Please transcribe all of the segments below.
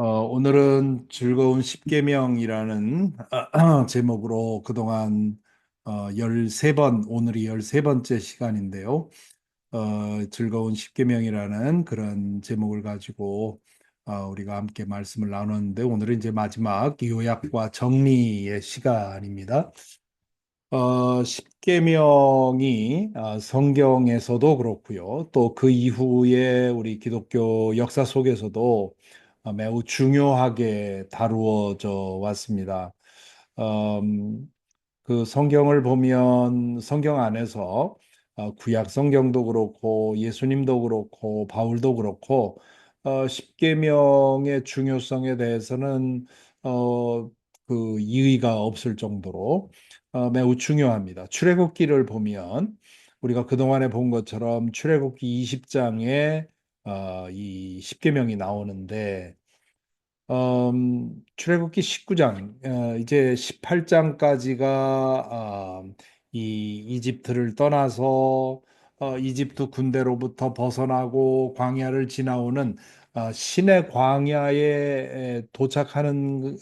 오늘은 즐거운 십계명이라는 제목으로 그동안 13번, 오늘이 13번째 시간인데요. 즐거운 십계명이라는 그런 제목을 가지고 우리가 함께 말씀을 나눴는데, 오늘은 이제 마지막 요약과 정리의 시간입니다. 십계명이 성경에서도 그렇고요. 또 그 이후에 우리 기독교 역사 속에서도 매우 중요하게 다루어져 왔습니다. 음, 그 성경을 보면 성경 안에서 구약 성경도 그렇고 예수님도 그렇고 바울도 그렇고 십계명의 중요성에 대해서는 어, 그 이의가 없을 정도로 매우 중요합니다. 출애굽기를 보면 우리가 그동안에 본 것처럼 출애굽기 20장에 이 십계명이 나오는데, 출애굽기 19장, 이제 18장까지가 이 이집트를 떠나서 이집트 군대로부터 벗어나고 광야를 지나오는 신의 광야에 도착하는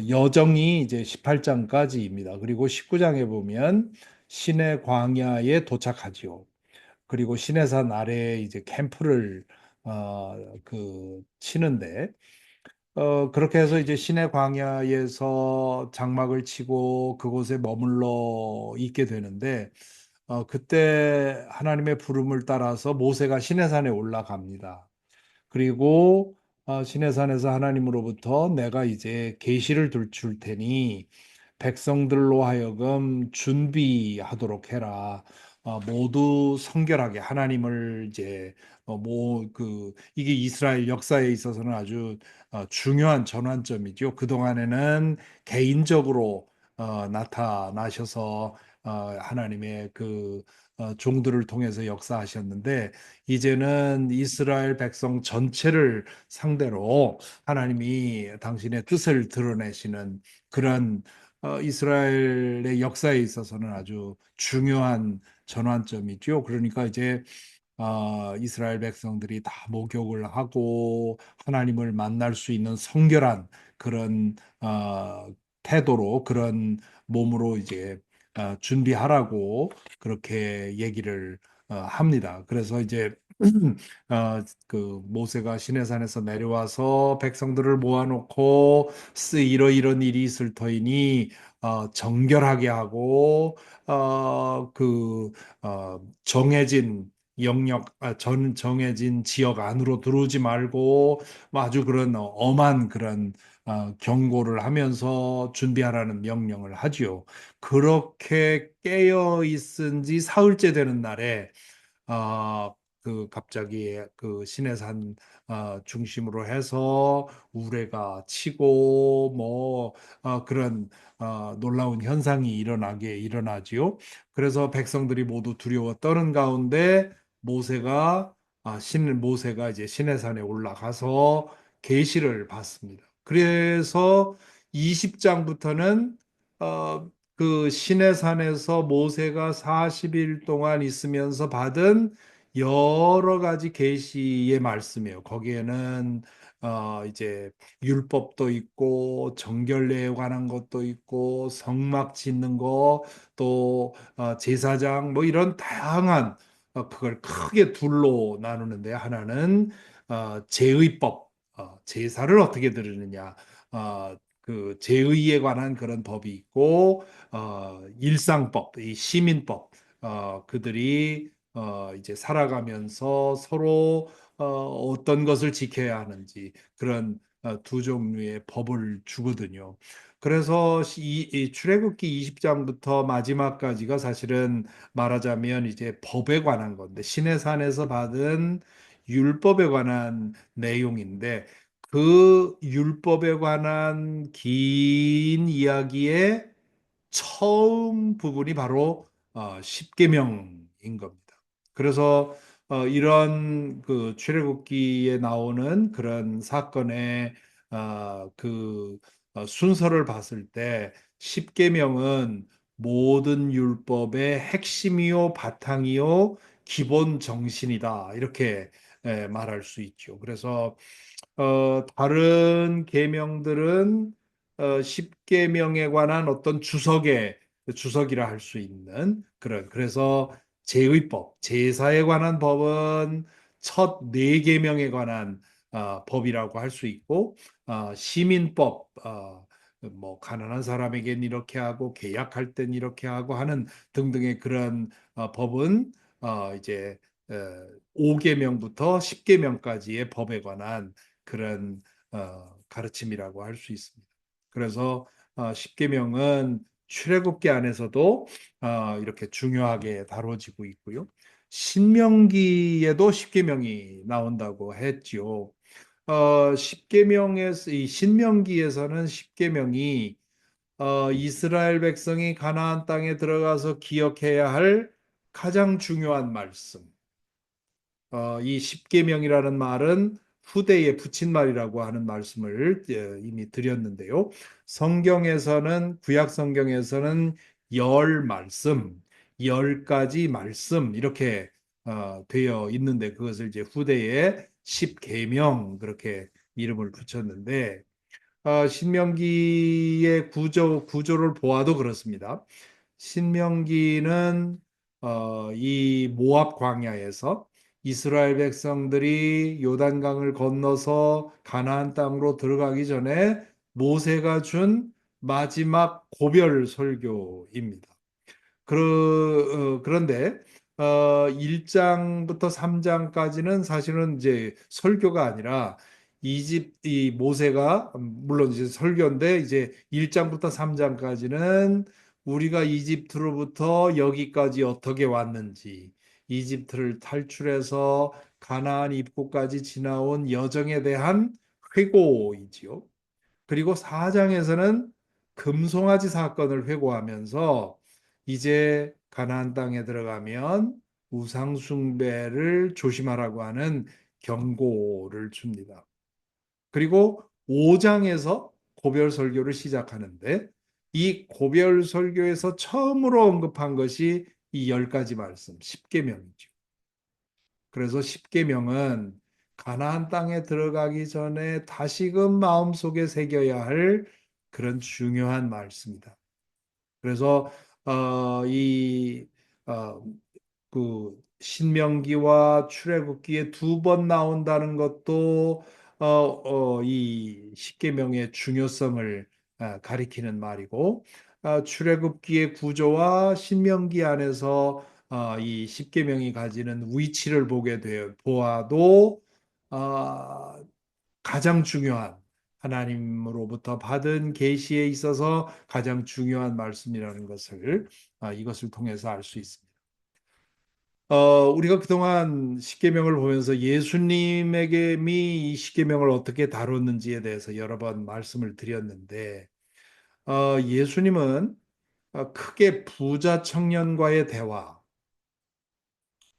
여정이 이제 18장까지입니다. 그리고 19장에 보면 신의 광야에 도착하지요. 그리고 시내산 아래에 이제 캠프를 치는데, 그렇게 해서 이제 시내 광야에서 장막을 치고 그곳에 머물러 있게 되는데, 그때 하나님의 부름을 따라서 모세가 시내산에 올라갑니다. 그리고 시내산에서 하나님으로부터 내가 이제 계시를 줄 테니 백성들로 하여금 준비하도록 해라. 모두 성결하게 하나님을 이제 이게 이스라엘 역사에 있어서는 아주 중요한 전환점이죠. 그동안에는 개인적으로 나타나셔서 하나님의 종들을 통해서 역사하셨는데, 이제는 이스라엘 백성 전체를 상대로 하나님이 당신의 뜻을 드러내시는 그런 이스라엘의 역사에 있어서는 아주 중요한 전환점이죠. 그러니까 이제 이스라엘 백성들이 다 목욕을 하고 하나님을 만날 수 있는 성결한 그런 태도로, 그런 몸으로 이제 준비하라고 그렇게 얘기를 합니다. 그래서 이제 모세가 시내산에서 내려와서 백성들을 모아놓고 이러이런 일이 있을 터이니 정결하게 하고 정해진 정해진 지역 안으로 들어오지 말고 아주 그런 엄한 그런 경고를 하면서 준비하라는 명령을 하지요. 그렇게 깨어 있은 지 사흘째 되는 날에 아, 갑자기 그 시내산 중심으로 해서 우레가 치고 뭐 그런 놀라운 현상이 일어나지요. 그래서 백성들이 모두 두려워 떠는 가운데 모세가 이제 시내산에 올라가서 계시를 받습니다. 그래서 20장부터는 그 시내산에서 모세가 40일 동안 있으면서 받은 여러 가지 계시의 말씀이에요. 거기에는 이제 율법도 있고 정결례에 관한 것도 있고 성막 짓는 거, 또 제사장, 뭐 이런 다양한 그걸 크게 둘로 나누는데, 하나는 제의법, 제사를 어떻게 드리느냐, 그 제의에 관한 그런 법이 있고, 일상법, 이 시민법, 그들이 이제 살아가면서 서로 어떤 것을 지켜야 하는지, 그런 두 종류의 법을 주거든요. 그래서 이 출애굽기 20장부터 마지막까지가 사실은 말하자면 이제 법에 관한 건데, 시내산에서 받은 율법에 관한 내용인데, 그 율법에 관한 긴 이야기의 처음 부분이 바로 십계명인 겁니다. 그래서 이런 그 출애굽기에 나오는 그런 사건의 순서를 봤을 때 십계명은 모든 율법의 핵심이요 바탕이요 기본 정신이다, 이렇게 말할 수 있죠. 그래서 다른 계명들은 십계명에 관한 어떤 주석이라 할 수 있는 그래서 제의법, 제사에 관한 법은 첫 네 계명에 관한 법이라고 할 수 있고, 시민법, 뭐 가난한 사람에겐 이렇게 하고 계약할 땐 이렇게 하고 하는 등등의 그런 법은 이제 5계명부터 10계명까지의 법에 관한 그런 가르침이라고 할 수 있습니다. 그래서 십계명은 출애굽기 안에서도 이렇게 중요하게 다뤄지고 있고요. 신명기에도 십계명이 나온다고 했지요. 십계명에서 이 신명기에서는 십계명이 이스라엘 백성이 가나안 땅에 들어가서 기억해야 할 가장 중요한 말씀. 이 십계명이라는 말은 후대에 붙인 말이라고 하는 말씀을 이미 드렸는데요. 성경에서는 구약 성경에서는 열 말씀, 열 가지 말씀 이렇게 되어 있는데 그것을 이제 후대에 십계명 그렇게 이름을 붙였는데 신명기의 구조를 보아도 그렇습니다. 신명기는 이 모압 광야에서 이스라엘 백성들이 요단강을 건너서 가나안 땅으로 들어가기 전에 모세가 준 마지막 고별 설교입니다. 그런데 1장부터 3장까지는 사실은 이제 설교가 아니라 이 모세가 물론 이제 설교인데 이제 1장부터 3장까지는 우리가 이집트로부터 여기까지 어떻게 왔는지 이집트를 탈출해서 가나안 입구까지 지나온 여정에 대한 회고이지요. 그리고 4장에서는 금송아지 사건을 회고하면서 이제 가나안 땅에 들어가면 우상 숭배를 조심하라고 하는 경고를 줍니다. 그리고 5장에서 고별 설교를 시작하는데 이 고별 설교에서 처음으로 언급한 것이 이 10가지 말씀, 10계명이죠. 그래서 십계명은 가나안 땅에 들어가기 전에 다시금 마음속에 새겨야 할 그런 중요한 말씀이다. 그래서 이 어, 그 신명기와 출애굽기에 두 번 나온다는 것도 이 십계명의 중요성을 가리키는 말이고 출애굽기의 구조와 신명기 안에서 이 십계명이 가지는 위치를 보아도 어, 가장 중요한 하나님으로부터 받은 계시에 있어서 가장 중요한 말씀이라는 것을 이것을 통해서 알 수 있습니다. 우리가 그동안 십계명을 보면서 예수님에게 이 십계명을 어떻게 다뤘는지에 대해서 여러 번 말씀을 드렸는데 예수님은 크게 부자 청년과의 대화,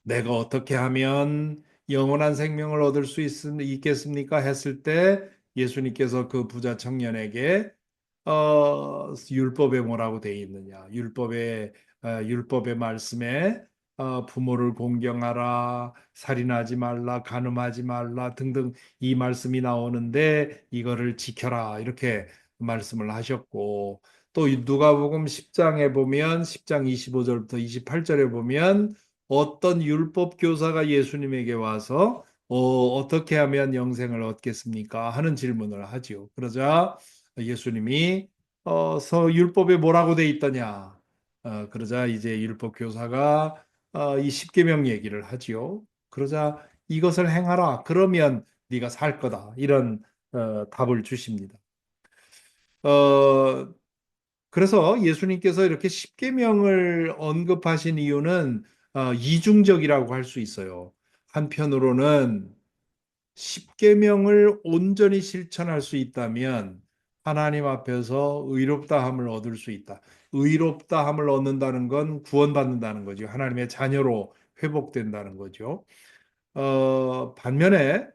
내가 어떻게 하면 영원한 생명을 얻을 수 있겠습니까? 했을 때 예수님께서 그 부자 청년에게 율법에 뭐라고 되어 있느냐? 율법의 말씀에 부모를 공경하라, 살인하지 말라, 간음하지 말라 등등 이 말씀이 나오는데 이거를 지켜라 이렇게 말씀을 하셨고 또 누가복음 10장에 보면 10장 25절부터 28절에 보면 어떤 율법 교사가 예수님에게 와서 어떻게 하면 영생을 얻겠습니까? 하는 질문을 하지요. 그러자 예수님이 율법에 뭐라고 돼 있더냐? 그러자 이제 율법 교사가 이 십계명 얘기를 하지요. 그러자 이것을 행하라. 그러면 네가 살 거다. 이런 답을 주십니다. 어, 그래서 예수님께서 이렇게 십계명을 언급하신 이유는 이중적이라고 할 수 있어요. 한편으로는 십계명을 온전히 실천할 수 있다면 하나님 앞에서 의롭다함을 얻을 수 있다. 의롭다함을 얻는다는 건 구원받는다는 거죠. 하나님의 자녀로 회복된다는 거죠. 반면에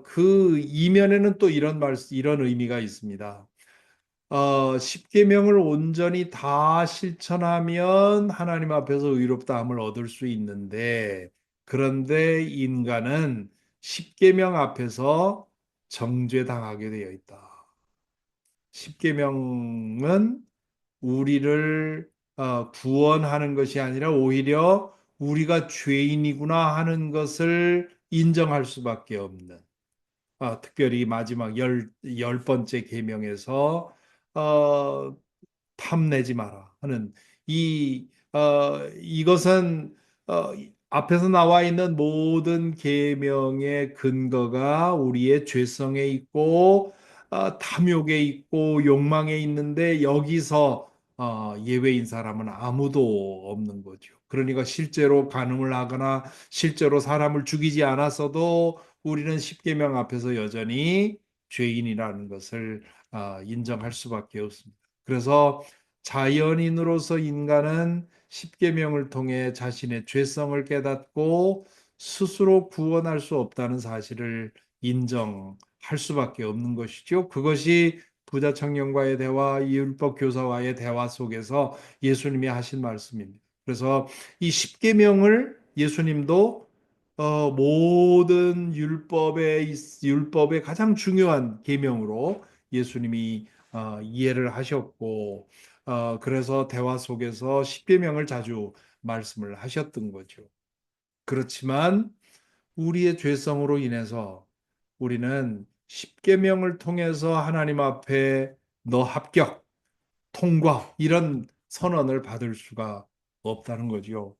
그 이면에는 또 이런 의미가 있습니다. 십계명을 온전히 다 실천하면 하나님 앞에서 의롭다함을 얻을 수 있는데 그런데 인간은 십계명 앞에서 정죄당하게 되어 있다. 십계명은 우리를 구원하는 것이 아니라 오히려 우리가 죄인이구나 하는 것을 인정할 수밖에 없는, 특별히 마지막 열 번째 계명에서 어, 탐내지 마라 하는 이것은 앞에서 나와 있는 모든 계명의 근거가 우리의 죄성에 있고 탐욕에 있고 욕망에 있는데, 여기서 예외인 사람은 아무도 없는 거죠. 그러니까 실제로 간음을 하거나 실제로 사람을 죽이지 않았어도 우리는 십계명 앞에서 여전히 죄인이라는 것을 인정할 수밖에 없습니다. 그래서 자연인으로서 인간은 십계명을 통해 자신의 죄성을 깨닫고 스스로 구원할 수 없다는 사실을 인정할 수밖에 없는 것이죠. 그것이 부자 청년과의 대화, 이 율법 교사와의 대화 속에서 예수님이 하신 말씀입니다. 그래서 이 십계명을 예수님도 모든 율법의 가장 중요한 계명으로 예수님이 이해를 하셨고, 그래서 대화 속에서 십계명을 자주 말씀을 하셨던 거죠. 그렇지만 우리의 죄성으로 인해서 우리는 십계명을 통해서 하나님 앞에 너 합격, 통과 이런 선언을 받을 수가 없다는 거죠.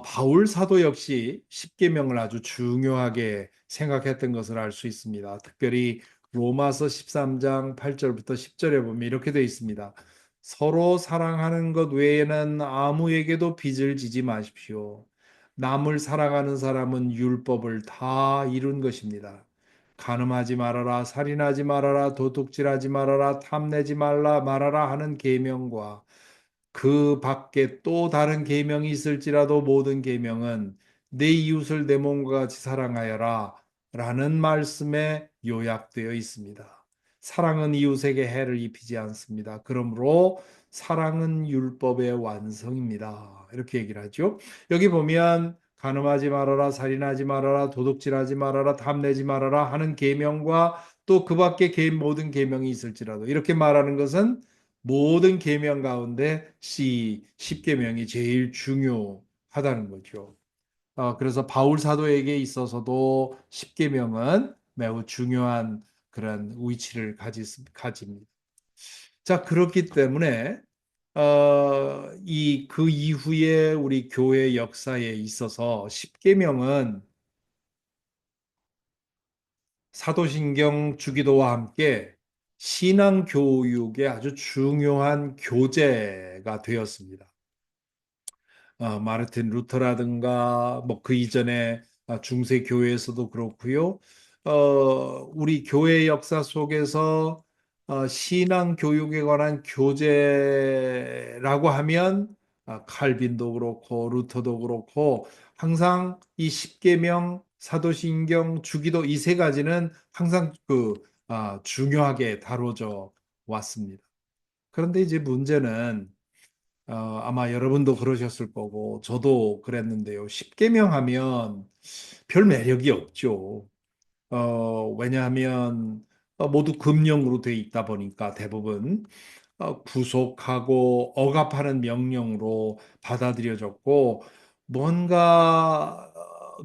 바울 사도 역시 십계명을 아주 중요하게 생각했던 것을 알 수 있습니다. 특별히 로마서 13장 8절부터 10절에 보면 이렇게 되어 있습니다. 서로 사랑하는 것 외에는 아무에게도 빚을 지지 마십시오. 남을 사랑하는 사람은 율법을 다 이룬 것입니다. 간음하지 말아라, 살인하지 말아라, 도둑질하지 말아라, 탐내지 말아라 하는 계명과 그 밖에 또 다른 계명이 있을지라도 모든 계명은 내 이웃을 내 몸과 같이 사랑하여라 라는 말씀에 요약되어 있습니다. 사랑은 이웃에게 해를 입히지 않습니다. 그러므로 사랑은 율법의 완성입니다. 이렇게 얘기를 하죠. 여기 보면 간음하지 말아라, 살인하지 말아라, 도둑질하지 말아라, 탐내지 말아라 하는 계명과 또 그 밖에 모든 계명이 있을지라도, 이렇게 말하는 것은 모든 계명 가운데 십계명이 제일 중요하다는 거죠. 그래서 바울 사도에게 있어서도 십계명은 매우 중요한 그런 위치를 가집니다. 자, 그렇기 때문에 이 그 이후에 우리 교회 역사에 있어서 십계명은 사도신경 주기도와 함께 신앙 교육의 아주 중요한 교재가 되었습니다. 마르틴 루터라든가 뭐 그 이전에 중세 교회에서도 그렇고요. 우리 교회 역사 속에서 신앙 교육에 관한 교재라고 하면 칼빈도 그렇고 루터도 그렇고 항상 이 십계명, 사도신경, 주기도 이 세 가지는 항상 중요하게 다뤄져 왔습니다. 그런데 이제 문제는 아마 여러분도 그러셨을 거고 저도 그랬는데요. 십계명 하면 별 매력이 없죠. 왜냐하면 모두 금령으로 돼 있다 보니까 대부분 구속하고 억압하는 명령으로 받아들여졌고, 뭔가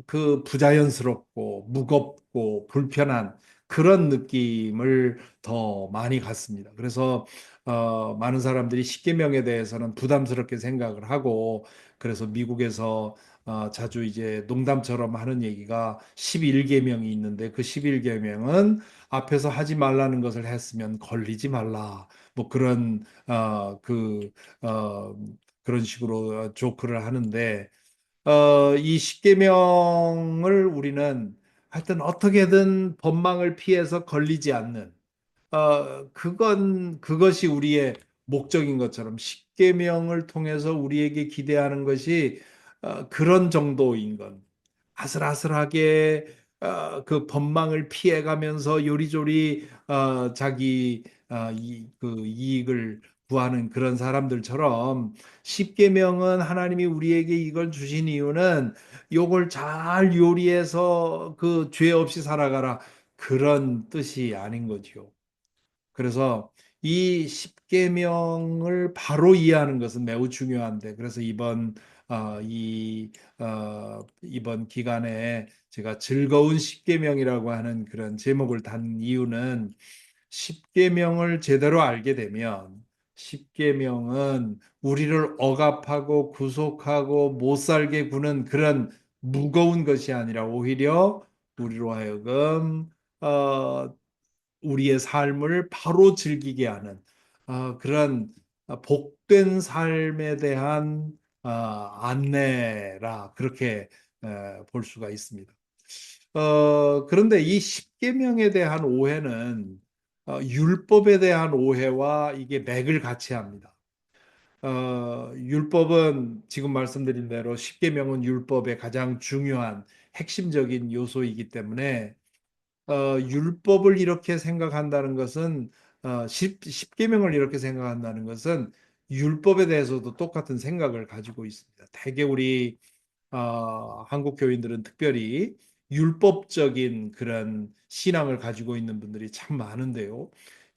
그 부자연스럽고 무겁고 불편한 그런 느낌을 더 많이 갖습니다. 그래서 많은 사람들이 십계명에 대해서는 부담스럽게 생각을 하고, 그래서 미국에서 자주 이제 농담처럼 하는 얘기가 11계명이 있는데, 그 11계명은 앞에서 하지 말라는 것을 했으면 걸리지 말라, 뭐 어, 그런 식으로 조크를 하는데, 이 십계명을 우리는 하여튼 어떻게든 법망을 피해서 걸리지 않는, 그것이 우리의 목적인 것처럼 십계명을 통해서 우리에게 기대하는 것이 그런 정도인 건, 아슬아슬하게 그 법망을 피해가면서 요리조리 자기 그 이익을 구하는 그런 사람들처럼 십계명은 하나님이 우리에게 이걸 주신 이유는 요걸 잘 요리해서 그 죄 없이 살아가라 그런 뜻이 아닌 거지요. 그래서 이 십계명을 바로 이해하는 것은 매우 중요한데 그래서 이번 기간에 제가 즐거운 십계명이라고 하는 그런 제목을 단 이유는 십계명을 제대로 알게 되면 십계명은 우리를 억압하고 구속하고 못 살게 구는 그런 무거운 것이 아니라 오히려 우리로 하여금 어, 우리의 삶을 바로 즐기게 하는 그런 복된 삶에 대한 안내라 그렇게 볼 수가 있습니다. 그런데 이 십계명에 대한 오해는 율법에 대한 오해와 이게 맥을 같이 합니다. 율법은 지금 말씀드린 대로 십계명은 율법의 가장 중요한 핵심적인 요소이기 때문에 율법을 이렇게 생각한다는 것은 십계명을 이렇게 생각한다는 것은 율법에 대해서도 똑같은 생각을 가지고 있습니다. 대개 우리 한국 교인들은 특별히 율법적인 그런 신앙을 가지고 있는 분들이 참 많은데요.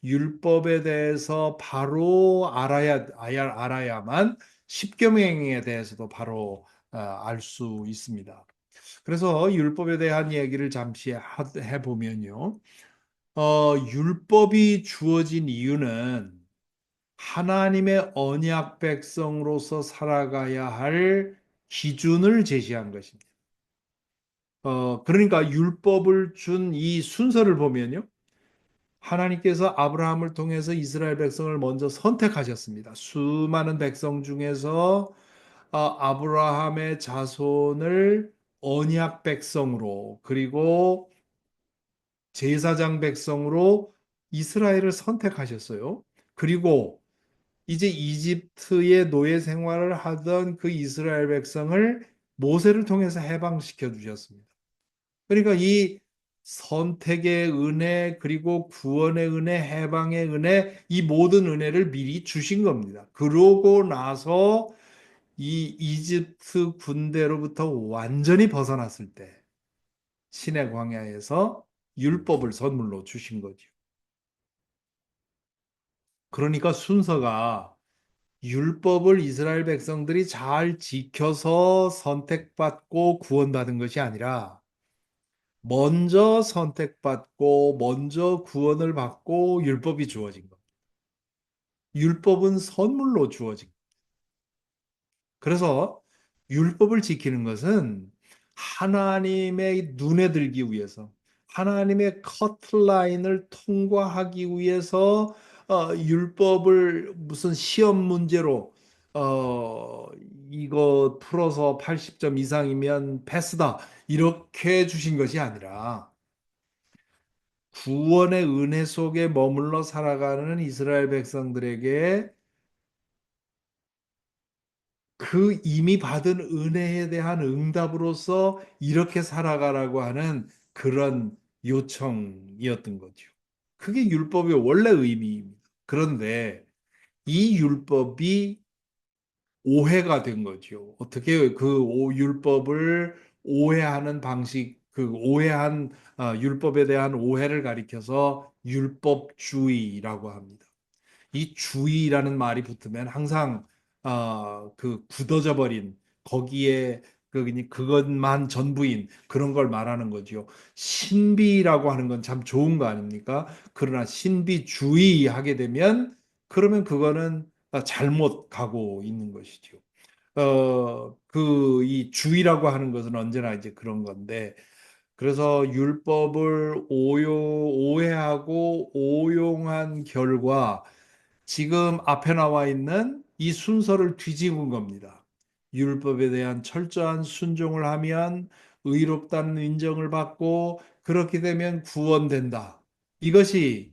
율법에 대해서 바로 알아야만 십계명에 대해서도 바로 알 수 있습니다. 그래서 율법에 대한 얘기를 잠시 해보면요. 율법이 주어진 이유는 하나님의 언약 백성으로서 살아가야 할 기준을 제시한 것입니다. 그러니까 율법을 준 이 순서를 보면요. 하나님께서 아브라함을 통해서 이스라엘 백성을 먼저 선택하셨습니다. 수많은 백성 중에서 아브라함의 자손을 언약 백성으로 그리고 제사장 백성으로 이스라엘을 선택하셨어요. 그리고 이제 이집트의 노예 생활을 하던 그 이스라엘 백성을 모세를 통해서 해방시켜 주셨습니다. 그러니까 이 선택의 은혜, 그리고 구원의 은혜, 해방의 은혜, 이 모든 은혜를 미리 주신 겁니다. 그러고 나서 이 이집트 군대로부터 완전히 벗어났을 때, 신의 광야에서 율법을 선물로 주신 거죠. 그러니까 순서가 율법을 이스라엘 백성들이 잘 지켜서 선택받고 구원받은 것이 아니라 먼저 선택받고 먼저 구원을 받고 율법이 주어진 것. 율법은 선물로 주어진 것. 그래서 율법을 지키는 것은 하나님의 눈에 들기 위해서 하나님의 커트라인을 통과하기 위해서 율법을 무슨 시험 문제로 어, 이거 풀어서 80점 이상이면 패스다 이렇게 주신 것이 아니라 구원의 은혜 속에 머물러 살아가는 이스라엘 백성들에게 그 이미 받은 은혜에 대한 응답으로서 이렇게 살아가라고 하는 그런 요청이었던 거죠. 그게 율법의 원래 의미입니다. 그런데 이 율법이 오해가 된 거죠. 어떻게 그 율법을 오해하는 방식, 그 오해한 율법에 대한 오해를 가리켜서 율법주의라고 합니다. 이 주의라는 말이 붙으면 항상 그 굳어져 버린 거기에 그것만 전부인 그런 걸 말하는 거죠. 신비라고 하는 건 참 좋은 거 아닙니까? 그러나 신비주의하게 되면 그러면 그거는 잘못 가고 있는 것이죠. 이 주의라고 하는 것은 언제나 이제 그런 건데 그래서 율법을 오해하고 오용한 결과 지금 앞에 나와 있는 이 순서를 뒤집은 겁니다. 율법에 대한 철저한 순종을 하면 의롭다는 인정을 받고 그렇게 되면 구원된다. 이것이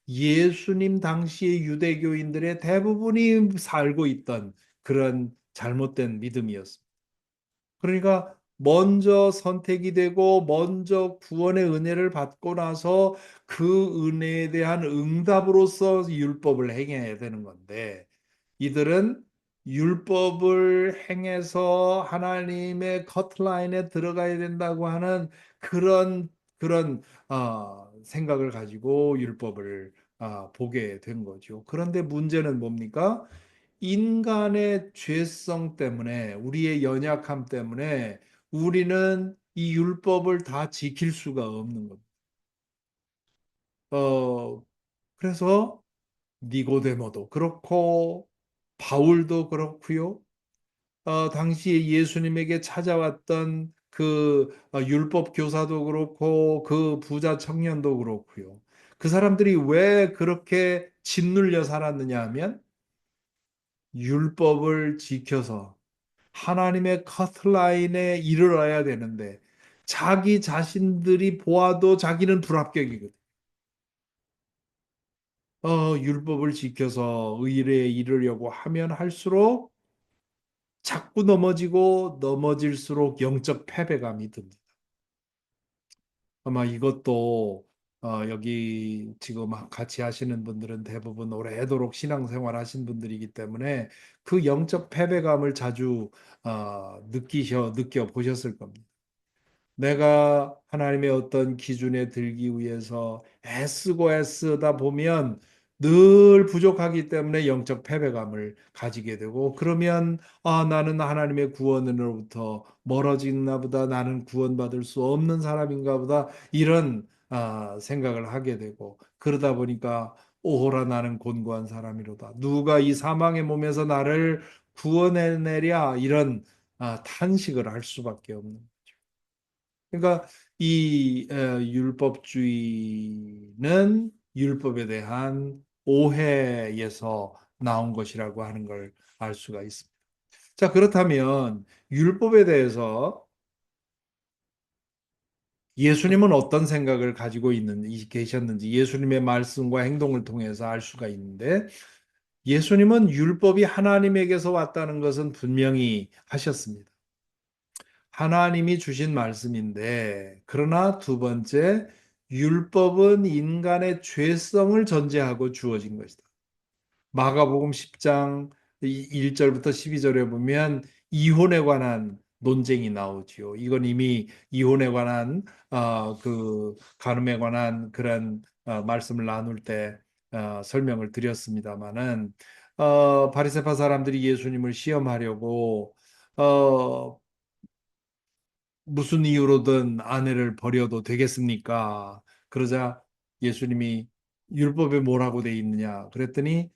예수님 당시의 유대교인들의 대부분이 살고 있던 그런 잘못된 믿음이었습니다. 그러니까 먼저 선택이 되고 먼저 구원의 은혜를 받고 나서 그 은혜에 대한 응답으로서 율법을 행해야 되는 건데, 이들은 율법을 행해서 하나님의 커트라인에 들어가야 된다고 하는 그런 생각을 가지고 율법을 보게 된 거죠. 그런데 문제는 뭡니까? 인간의 죄성 때문에, 우리의 연약함 때문에 우리는 이 율법을 다 지킬 수가 없는 겁니다. 어, 그래서 니고데모도 그렇고 바울도 그렇고요. 당시에 예수님에게 찾아왔던 그 율법 교사도 그렇고 그 부자 청년도 그렇고요. 그 사람들이 왜 그렇게 짓눌려 살았느냐 하면 율법을 지켜서 하나님의 커트라인에 이르러야 되는데 자기 자신들이 보아도 자기는 불합격이거든. 율법을 지켜서 의에 이르려고 하면 할수록 자꾸 넘어지고 넘어질수록 영적 패배감이 듭니다. 아마 이것도 여기 지금 같이 하시는 분들은 대부분 오래도록 신앙생활 하신 분들이기 때문에 그 영적 패배감을 자주 느껴보셨을 겁니다. 내가 하나님의 어떤 기준에 들기 위해서 애쓰고 애쓰다 보면 늘 부족하기 때문에 영적 패배감을 가지게 되고, 그러면 나는 하나님의 구원으로부터 멀어지나 보다, 나는 구원받을 수 없는 사람인가 보다, 이런 생각을 하게 되고, 그러다 보니까 오호라 나는 곤고한 사람이로다, 누가 이 사망의 몸에서 나를 구원해내랴, 이런 탄식을 할 수밖에 없는. 그러니까 이 율법주의는 율법에 대한 오해에서 나온 것이라고 하는 걸 알 수가 있습니다. 자, 그렇다면 율법에 대해서 예수님은 어떤 생각을 가지고 계셨는지 예수님의 말씀과 행동을 통해서 알 수가 있는데, 예수님은 율법이 하나님에게서 왔다는 것은 분명히 하셨습니다. 하나님이 주신 말씀인데, 그러나 두 번째, 율법은 인간의 죄성을 전제하고 주어진 것이다. 마가복음 10장 1절부터 12절에 보면 이혼에 관한 논쟁이 나오지요. 이건 이미 이혼에 관한 그 간음에 관한 그런 말씀을 나눌 때 설명을 드렸습니다마는, 바리새파 사람들이 예수님을 시험하려고 어, 무슨 이유로든 아내를 버려도 되겠습니까? 그러자 예수님이 율법에 뭐라고 돼 있느냐? 그랬더니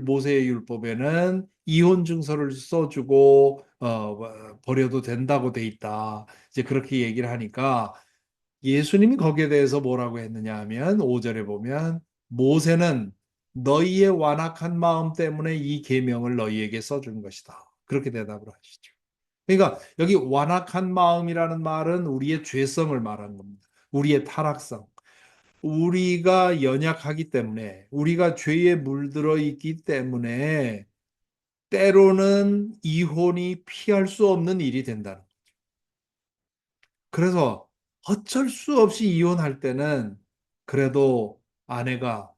모세의 율법에는 이혼 증서를 써주고 버려도 된다고 돼 있다. 이제 그렇게 얘기를 하니까 예수님이 거기에 대해서 뭐라고 했느냐 하면 5절에 보면 모세는 너희의 완악한 마음 때문에 이 계명을 너희에게 써준 것이다. 그렇게 대답을 하시죠. 그러니까 여기 완악한 마음이라는 말은 우리의 죄성을 말하는 겁니다. 우리의 타락성. 우리가 연약하기 때문에, 우리가 죄에 물들어 있기 때문에 때로는 이혼이 피할 수 없는 일이 된다는 거예요. 그래서 어쩔 수 없이 이혼할 때는 그래도 아내가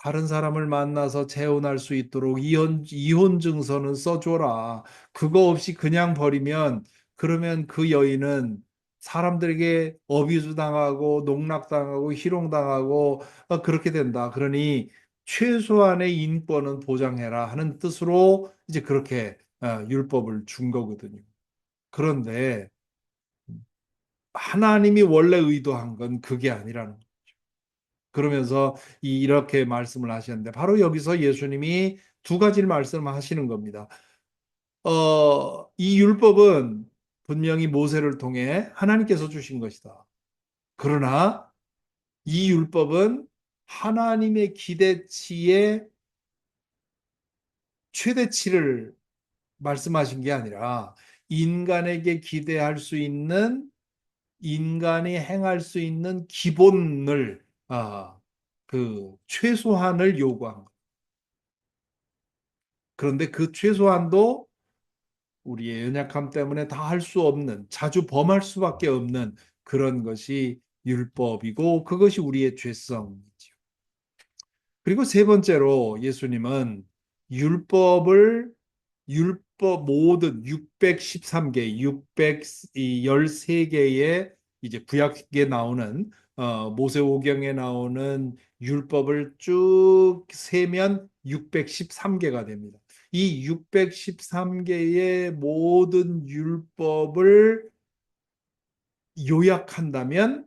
다른 사람을 만나서 재혼할 수 있도록 이혼 증서는 써줘라. 그거 없이 그냥 버리면, 그러면 그 여인은 사람들에게 어비주 당하고 농락당하고 희롱당하고 그렇게 된다. 그러니 최소한의 인권은 보장해라 하는 뜻으로 이제 그렇게 율법을 준 거거든요. 그런데 하나님이 원래 의도한 건 그게 아니라는 거예요. 그러면서 이렇게 말씀을 하셨는데, 바로 여기서 예수님이 두 가지를 말씀하시는 겁니다. 이 율법은 분명히 모세를 통해 하나님께서 주신 것이다. 그러나 이 율법은 하나님의 기대치의 최대치를 말씀하신 게 아니라 인간에게 기대할 수 있는, 인간이 행할 수 있는 기본을 그 최소한을 요구한 것. 그런데 그 최소한도 우리의 연약함 때문에 다 할 수 없는, 자주 범할 수밖에 없는 그런 것이 율법이고 그것이 우리의 죄성이죠. 그리고 세 번째로 예수님은 율법을 율법 모든 613개, 613개의 이제 구약에 나오는 모세오경에 나오는 율법을 쭉 세면 613개가 됩니다. 이 613개의 모든 율법을 요약한다면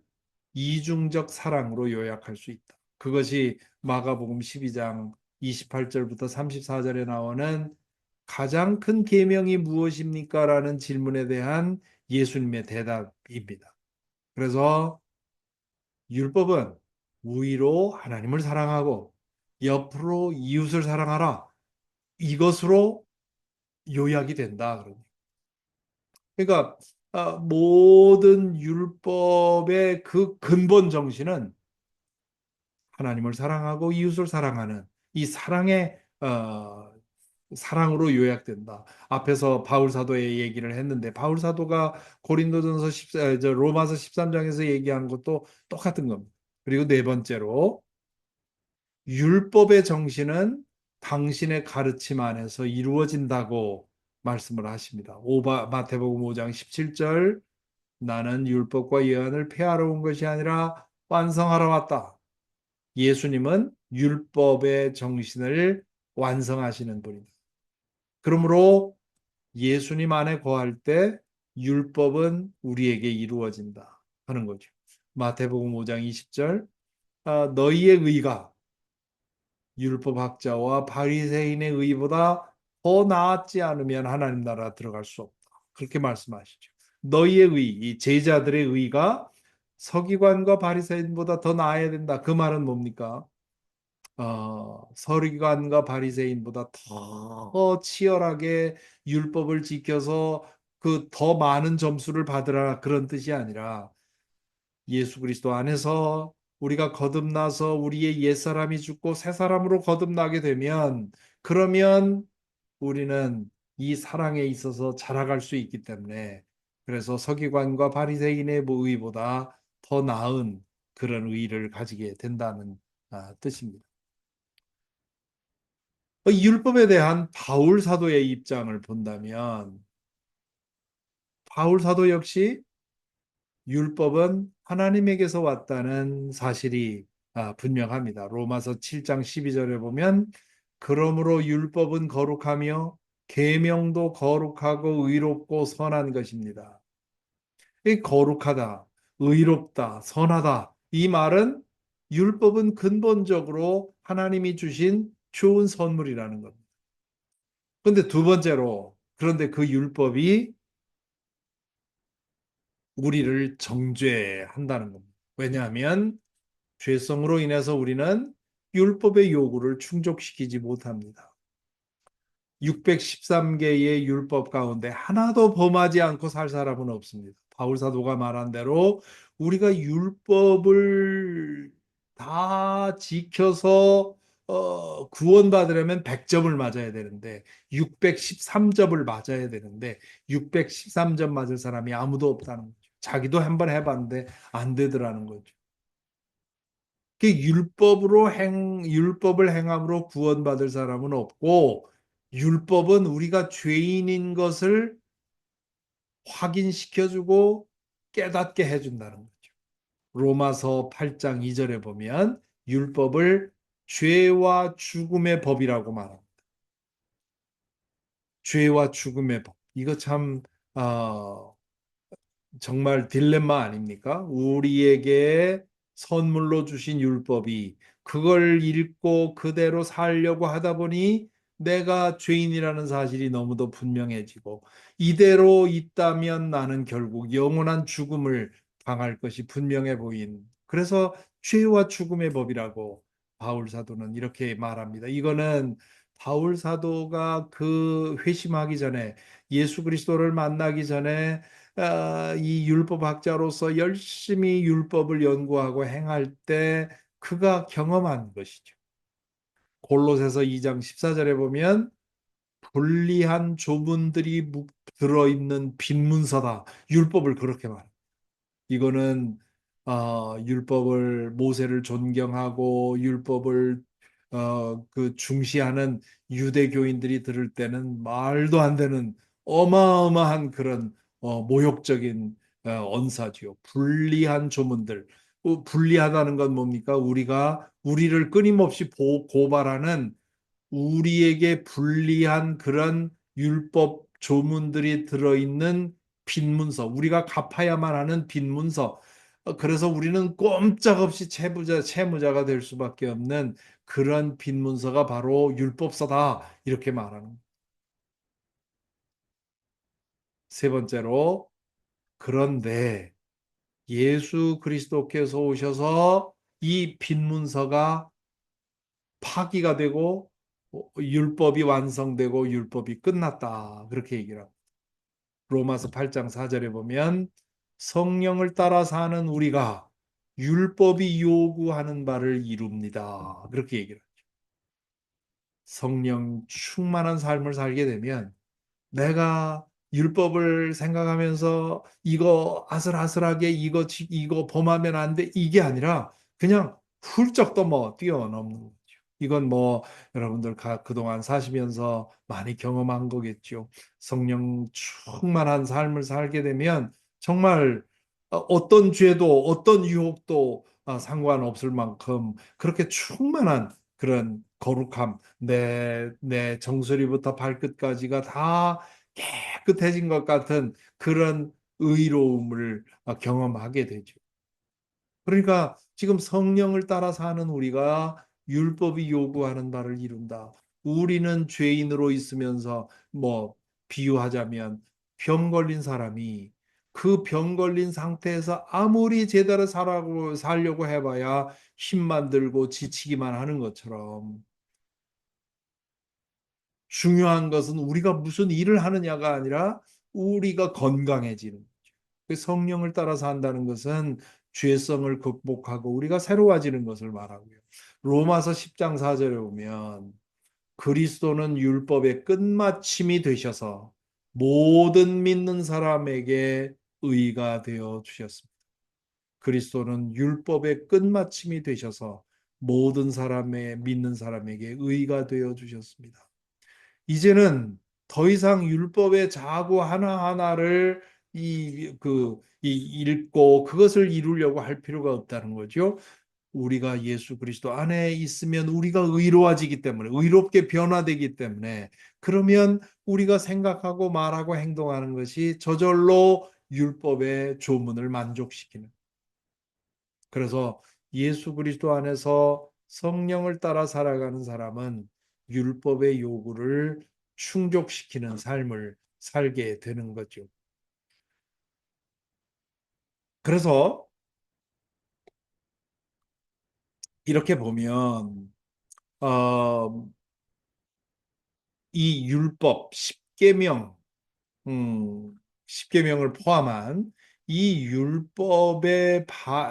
이중적 사랑으로 요약할 수 있다. 그것이 마가복음 12장 28절부터 34절에 나오는 가장 큰 계명이 무엇입니까? 라는 질문에 대한 예수님의 대답입니다. 그래서 율법은 우위로 하나님을 사랑하고 옆으로 이웃을 사랑하라. 이것으로 요약이 된다. 그러니까 모든 율법의 그 근본 정신은 하나님을 사랑하고 이웃을 사랑하는 이 사랑의 사랑으로 요약된다. 앞에서 바울 사도의 얘기를 했는데 바울 사도가 고린도전서 로마서 13장에서 얘기한 것도 똑같은 겁니다. 그리고 네 번째로 율법의 정신은 당신의 가르침 안에서 이루어진다고 말씀을 하십니다. 마태복음 5장 17절 나는 율법과 예언을 폐하러 온 것이 아니라 완성하러 왔다. 예수님은 율법의 정신을 완성하시는 분입니다. 그러므로 예수님 안에 거할 때 율법은 우리에게 이루어진다 하는 거죠. 마태복음 5장 20절 너희의 의가 율법학자와 바리새인의 의보다 더 나았지 않으면 하나님 나라 들어갈 수 없다. 그렇게 말씀하시죠. 너희의 의, 이 제자들의 의가 서기관과 바리새인보다 더 나아야 된다. 그 말은 뭡니까? 서기관과 바리새인보다 더 치열하게 율법을 지켜서 그 더 많은 점수를 받으라 그런 뜻이 아니라 예수 그리스도 안에서 우리가 거듭나서 우리의 옛사람이 죽고 새 사람으로 거듭나게 되면 그러면 우리는 이 사랑에 있어서 자라갈 수 있기 때문에 그래서 서기관과 바리새인의 의보다 더 나은 그런 의를 가지게 된다는 뜻입니다. 이 율법에 대한 바울 사도의 입장을 본다면 바울 사도 역시 율법은 하나님에게서 왔다는 사실이 분명합니다. 로마서 7장 12절에 보면 그러므로 율법은 거룩하며 계명도 거룩하고 의롭고 선한 것입니다. 이 거룩하다, 의롭다, 선하다 이 말은 율법은 근본적으로 하나님이 주신 좋은 선물이라는 겁니다. 그런데 두 번째로 그런데 그 율법이 우리를 정죄한다는 겁니다. 왜냐하면 죄성으로 인해서 우리는 율법의 요구를 충족시키지 못합니다. 613개의 율법 가운데 하나도 범하지 않고 살 사람은 없습니다. 바울 사도가 말한 대로 우리가 율법을 다 지켜서 구원받으려면 100점을 맞아야 되는데 613점을 맞아야 되는데 613점 맞을 사람이 아무도 없다는 거죠. 자기도 한번 해봤는데 안 되더라는 거죠. 그 율법을 행함으로 구원받을 사람은 없고 율법은 우리가 죄인인 것을 확인시켜주고 깨닫게 해준다는 거죠. 로마서 8장 2절에 보면 율법을 죄와 죽음의 법이라고 말합니다. 죄와 죽음의 법. 이거 참 정말 딜레마 아닙니까? 우리에게 선물로 주신 율법이 그걸 읽고 그대로 살려고 하다 보니 내가 죄인이라는 사실이 너무도 분명해지고 이대로 있다면 나는 결국 영원한 죽음을 당할 것이 분명해 보인 그래서 죄와 죽음의 법이라고 바울 사도는 이렇게 말합니다. 이거는 바울 사도가 그 회심하기 전에 예수 그리스도를 만나기 전에 이 율법학자로서 열심히 율법을 연구하고 행할 때 그가 경험한 것이죠. 골로새서 2장 14절에 보면 불리한 조문들이 들어있는 빈 문서다. 율법을 그렇게 말합니다. 이거는 율법을 모세를 존경하고 율법을 그 중시하는 유대교인들이 들을 때는 말도 안 되는 어마어마한 그런 모욕적인 언사지요. 불리한 조문들. 불리하다는 건 뭡니까? 우리를 끊임없이 고발하는 우리에게 불리한 그런 율법 조문들이 들어있는 빈문서, 우리가 갚아야만 하는 빈문서. 그래서 우리는 꼼짝없이 채무자가 될 수밖에 없는 그런 빈문서가 바로 율법서다. 이렇게 말하는. 세 번째로, 그런데 예수 그리스도께서 오셔서 이 빈문서가 파기가 되고 율법이 완성되고 율법이 끝났다. 그렇게 얘기를 합니다. 로마서 8장 4절에 보면 성령을 따라 사는 우리가 율법이 요구하는 바를 이룹니다. 그렇게 얘기를 합니다. 성령 충만한 삶을 살게 되면 내가 율법을 생각하면서 이거 아슬아슬하게 이거 범하면 안 돼. 이게 아니라 그냥 훌쩍 넘어 뛰어넘는 거죠. 이건 뭐 여러분들 그동안 사시면서 많이 경험한 거겠죠. 성령 충만한 삶을 살게 되면 정말 어떤 죄도 어떤 유혹도 상관없을 만큼 그렇게 충만한 그런 거룩함, 내 정수리부터 발끝까지가 다 깨끗해진 것 같은 그런 의로움을 경험하게 되죠. 그러니까 지금 성령을 따라 사는 우리가 율법이 요구하는 바를 이룬다. 우리는 죄인으로 있으면서 뭐 비유하자면 병 걸린 사람이 그 병 걸린 상태에서 아무리 제대로 살려고 해봐야 힘만 들고 지치기만 하는 것처럼 중요한 것은 우리가 무슨 일을 하느냐가 아니라 우리가 건강해지는 거죠. 그 성령을 따라서 한다는 것은 죄성을 극복하고 우리가 새로워지는 것을 말하고요. 로마서 10장 4절에 보면 그리스도는 율법의 끝마침이 되셔서 모든 믿는 사람에게 의가 되어 주셨습니다. 그리스도는 율법의 끝마침이 되셔서 모든 믿는 사람에게 의가 되어 주셨습니다. 이제는 더 이상 율법의 자구 하나하나를 읽고 그것을 이루려고 할 필요가 없다는 거죠. 우리가 예수 그리스도 안에 있으면 우리가 의로워지기 때문에, 의롭게 변화되기 때문에, 그러면 우리가 생각하고 말하고 행동하는 것이 저절로 율법의 조문을 만족시키는. 그래서 예수 그리스도 안에서 성령을 따라 살아가는 사람은 율법의 요구를 충족시키는 삶을 살게 되는 거죠. 그래서 이렇게 보면 어, 이 율법 10계명, 음, 10계명을 포함한 이 율법에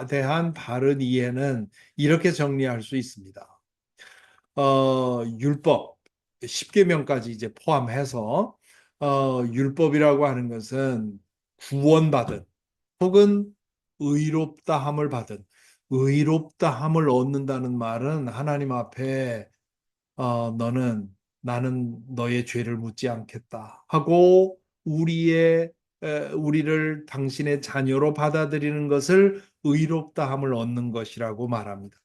대한 바른 이해는 이렇게 정리할 수 있습니다. 율법 10계명까지 이제 포함해서 율법이라고 하는 것은 구원받은 혹은 의롭다함을 받은 의롭다함을 얻는다는 말은 하나님 앞에 나는 너의 죄를 묻지 않겠다 하고 우리를 당신의 자녀로 받아들이는 것을 의롭다함을 얻는 것이라고 말합니다.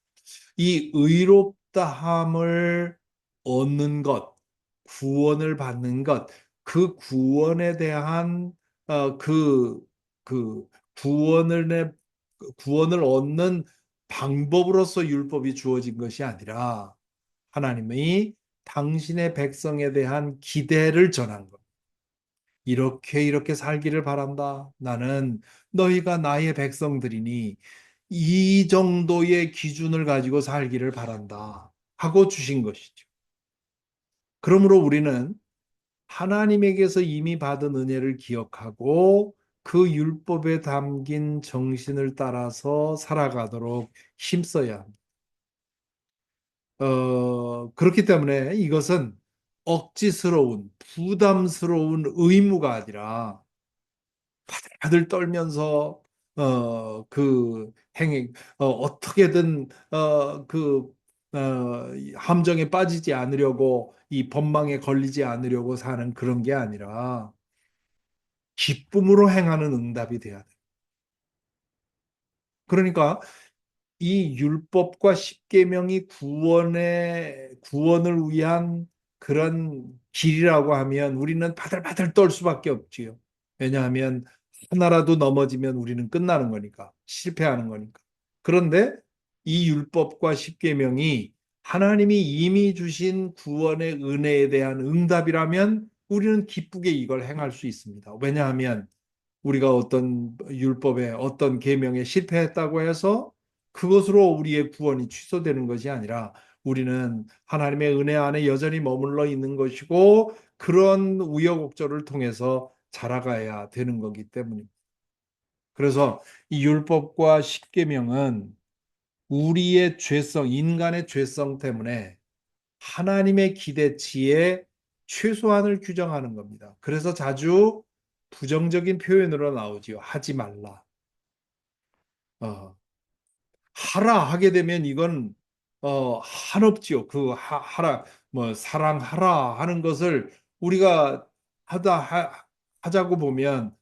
이 의롭다함을 얻는 것, 구원을 받는 것, 그 구원에 대한 그 구원을 얻는 방법으로서 율법이 주어진 것이 아니라 하나님이 당신의 백성에 대한 기대를 전한 것. 이렇게 살기를 바란다. 나는 너희가 나의 백성들이니 이 정도의 기준을 가지고 살기를 바란다. 하고 주신 것이죠. 그러므로 우리는 하나님에게서 이미 받은 은혜를 기억하고 그 율법에 담긴 정신을 따라서 살아가도록 힘써야 합니다. 그렇기 때문에 이것은 억지스러운, 부담스러운 의무가 아니라 다들 떨면서 그 행위 어떻게든 함정에 빠지지 않으려고 이 법망에 걸리지 않으려고 사는 그런 게 아니라 기쁨으로 행하는 응답이 돼야 돼. 그러니까 이 율법과 십계명이 구원을 위한 그런 길이라고 하면 우리는 바들바들 떨 수밖에 없지요. 왜냐하면 하나라도 넘어지면 우리는 끝나는 거니까, 실패하는 거니까. 그런데 이 율법과 십계명이 하나님이 이미 주신 구원의 은혜에 대한 응답이라면 우리는 기쁘게 이걸 행할 수 있습니다. 왜냐하면 우리가 어떤 율법에 어떤 계명에 실패했다고 해서 그것으로 우리의 구원이 취소되는 것이 아니라 우리는 하나님의 은혜 안에 여전히 머물러 있는 것이고 그런 우여곡절을 통해서 자라가야 되는 거기 때문입니다. 그래서 이 율법과 십계명은 우리의 죄성, 인간의 죄성 때문에 하나님의 기대치에 최소한을 규정하는 겁니다. 그래서 자주 부정적인 표현으로 나오지요. 하지 말라. 어, 하라 하게 되면 이건 한없지요. 하라 뭐 사랑하라 하는 것을 우리가 하자고 보면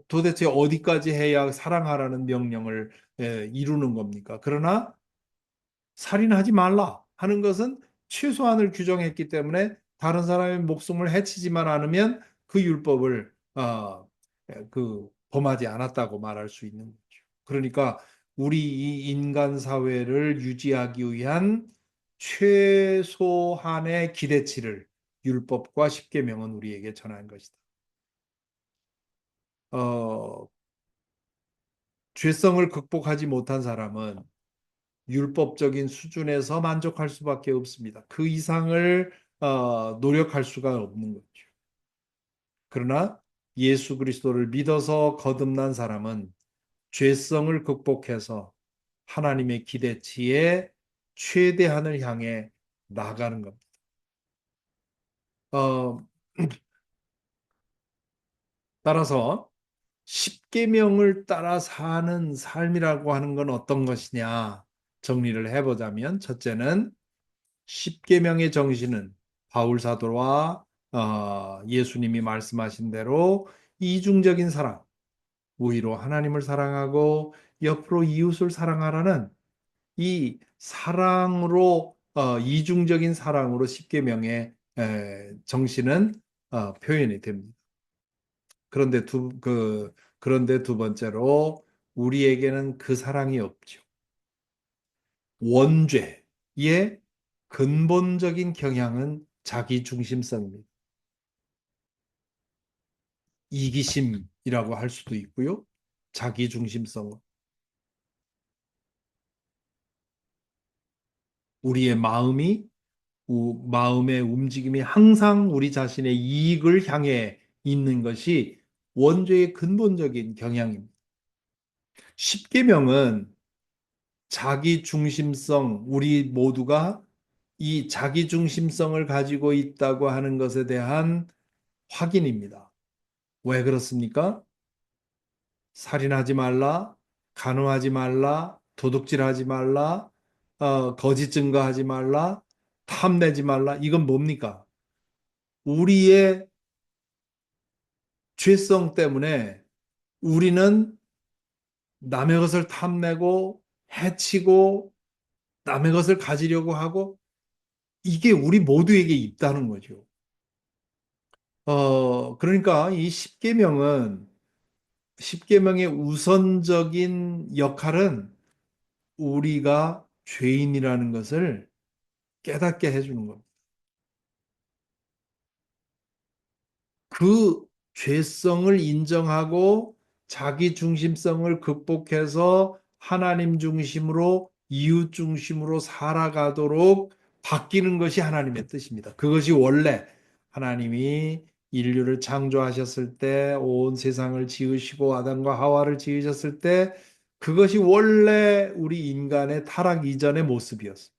도대체 어디까지 해야 사랑하라는 명령을 이루는 겁니까? 그러나 살인하지 말라 하는 것은 최소한을 규정했기 때문에 다른 사람의 목숨을 해치지만 않으면 그 율법을 범하지 않았다고 말할 수 있는 거죠. 그러니까 우리 이 인간 사회를 유지하기 위한 최소한의 기대치를 율법과 십계명은 우리에게 전한 것이다. 어, 죄성을 극복하지 못한 사람은 율법적인 수준에서 만족할 수밖에 없습니다. 그 이상을 노력할 수가 없는 거죠. 그러나 예수 그리스도를 믿어서 거듭난 사람은 죄성을 극복해서 하나님의 기대치에 최대한을 향해 나가는 겁니다. 어, 따라서 십계명을 따라 사는 삶이라고 하는 건 어떤 것이냐 정리를 해보자면 첫째는 십계명의 정신은 바울 사도와 예수님이 말씀하신 대로 이중적인 사랑, 우위로 하나님을 사랑하고 옆으로 이웃을 사랑하라는 이 사랑으로 이중적인 사랑으로 십계명의 정신은 표현이 됩니다. 그런데 두 번째로 우리에게는 그 사랑이 없죠. 원죄의 근본적인 경향은 자기 중심성입니다. 이기심이라고 할 수도 있고요. 자기 중심성. 우리의 마음의 움직임이 항상 우리 자신의 이익을 향해 있는 것이 원죄의 근본적인 경향입니다. 십계명은 자기 중심성, 우리 모두가 이 자기 중심성을 가지고 있다고 하는 것에 대한 확인입니다. 왜 그렇습니까? 살인하지 말라, 간음하지 말라, 도둑질하지 말라, 거짓 증거하지 말라, 탐내지 말라. 이건 뭡니까? 우리의 죄성 때문에 우리는 남의 것을 탐내고 해치고 남의 것을 가지려고 하고 이게 우리 모두에게 있다는 거죠. 그러니까 이 십계명의 우선적인 역할은 우리가 죄인이라는 것을 깨닫게 해주는 겁니다. 그 죄성을 인정하고 자기 중심성을 극복해서 하나님 중심으로 이웃 중심으로 살아가도록 바뀌는 것이 하나님의 뜻입니다. 그것이 원래 하나님이 인류를 창조하셨을 때, 온 세상을 지으시고 아담과 하와를 지으셨을 때 그것이 원래 우리 인간의 타락 이전의 모습이었습니다.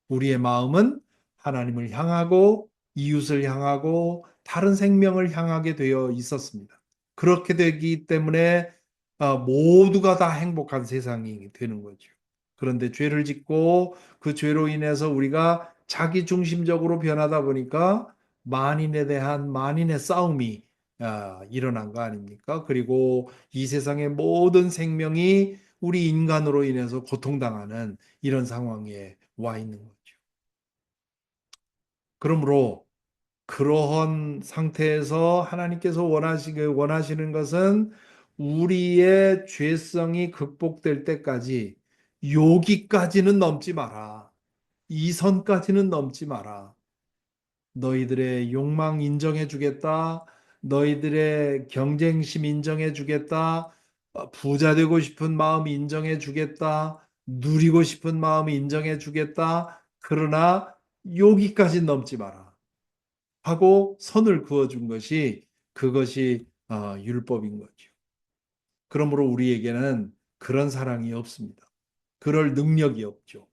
우리의 마음은 하나님을 향하고 이웃을 향하고 다른 생명을 향하게 되어 있었습니다. 그렇게 되기 때문에 모두가 다 행복한 세상이 되는 거죠. 그런데 죄를 짓고 그 죄로 인해서 우리가 자기 중심적으로 변하다 보니까 만인의 싸움이 일어난 거 아닙니까? 그리고 이 세상의 모든 생명이 우리 인간으로 인해서 고통당하는 이런 상황에 와 있는 거죠. 그러므로 그러한 상태에서 하나님께서 원하시는 것은 우리의 죄성이 극복될 때까지 여기까지는 넘지 마라. 이 선까지는 넘지 마라. 너희들의 욕망 인정해 주겠다. 너희들의 경쟁심 인정해 주겠다. 부자 되고 싶은 마음 인정해 주겠다. 누리고 싶은 마음 인정해 주겠다. 그러나 여기까지 넘지 마라. 하고 선을 그어준 것이 그것이 율법인 거죠. 그러므로 우리에게는 그런 사랑이 없습니다. 그럴 능력이 없죠.